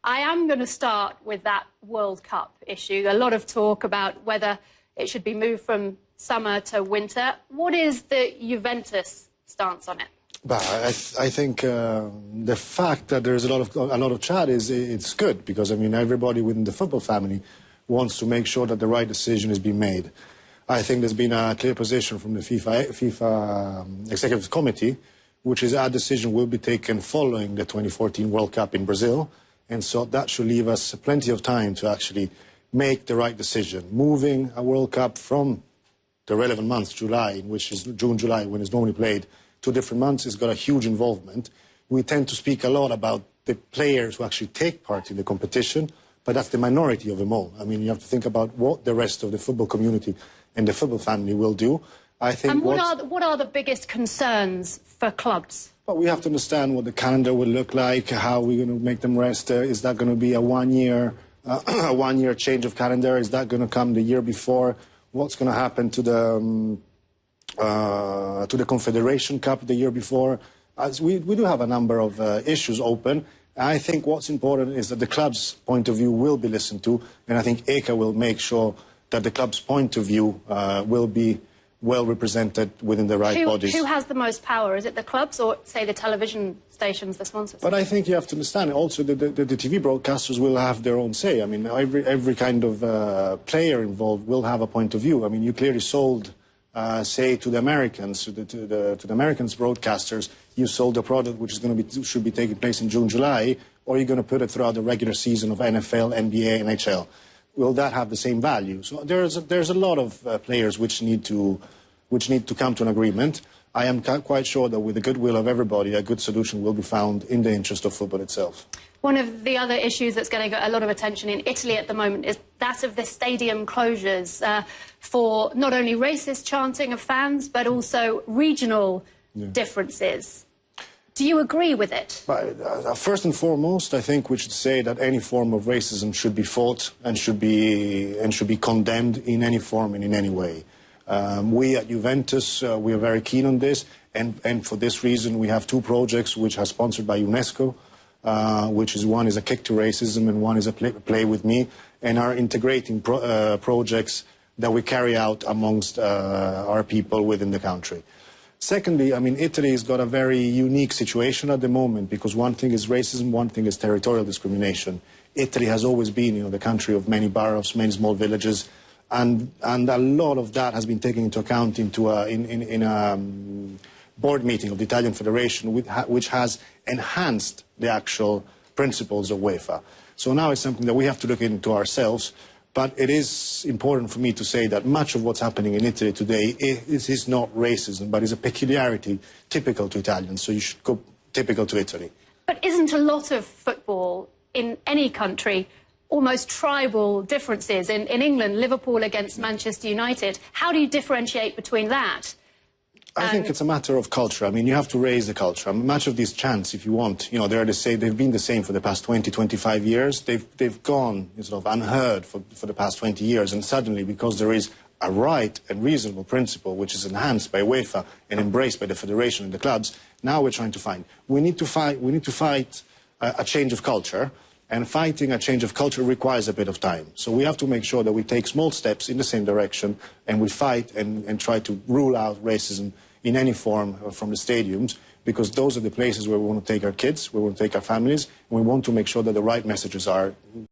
I am going to start with that World Cup issue. A lot of talk about whether it should be moved from summer to winter. What is the Juventus stance on it? But I think the fact that there's a lot of chat it's good, because I mean everybody within the football family wants to make sure that the right decision is being made. I think there's been a clear position from the FIFA Executive Committee, which is our decision will be taken following the 2014 World Cup in Brazil, and so that should leave us plenty of time to actually make the right decision. Moving a World Cup from the relevant months, July, which is June, July, when it's normally played, to different months, has got a huge involvement. We tend to speak a lot about the players who actually take part in the competition, but that's the minority of them all. I mean, you have to think about what the rest of the football community and the football family will do. I think. And what are the biggest concerns for clubs? Well, we have to understand what the calendar will look like, how we're going to make them rest. Is that going to be a one-year change of calendar? Is that going to come the year before? What's going to happen to the Confederation Cup the year before? As we do have a number of issues open. I think what's important is that the club's point of view will be listened to, and I think ECA will make sure that the club's point of view will be well represented within the right bodies. Who has the most power? Is it the clubs or, say, the television stations, the sponsors? But I think you have to understand, also the TV broadcasters will have their own say. I mean, every kind of player involved will have a point of view. I mean, you clearly sold, say, to the Americans, to the Americans broadcasters, you sold a product which is going to be, should be taking place in June, July, or you're going to put it throughout the regular season of NFL, NBA, NHL. Will that have the same value? So there's a lot of players which need to come to an agreement. I am quite sure that with the goodwill of everybody, a good solution will be found in the interest of football itself. One of the other issues that's getting a lot of attention in Italy at the moment is that of the stadium closures for not only racist chanting of fans, but also regional differences. Do you agree with it? First and foremost, I think we should say that any form of racism should be fought and should be condemned in any form and in any way. We at Juventus, we are very keen on this, and for this reason we have two projects which are sponsored by UNESCO, one is a kick to racism and one is a play with me, and are integrating projects that we carry out amongst our people within the country. Secondly, I mean, Italy has got a very unique situation at the moment, because one thing is racism, one thing is territorial discrimination. Italy has always been, the country of many boroughs, many small villages, and a lot of that has been taken into account in a board meeting of the Italian Federation, which has enhanced the actual principles of UEFA. So now it's something that we have to look into ourselves. But it is important for me to say that much of what's happening in Italy today is not racism, but is a peculiarity typical to Italians. So you should go typical to Italy. But isn't a lot of football in any country almost tribal differences? In England, Liverpool against Manchester United. How do you differentiate between that? I think it's a matter of culture. I mean, you have to raise the culture. Much of these chants, if you want, they've been the same for the past 20, 25 years. They've gone sort of unheard for the past 20 years. And suddenly, because there is a right and reasonable principle which is enhanced by UEFA and embraced by the federation and the clubs, now we're trying to find. We need to fight a change of culture. And fighting a change of culture requires a bit of time. So we have to make sure that we take small steps in the same direction, and we fight and try to rule out racism in any form from the stadiums, because those are the places where we want to take our kids, we want to take our families, and we want to make sure that the right messages are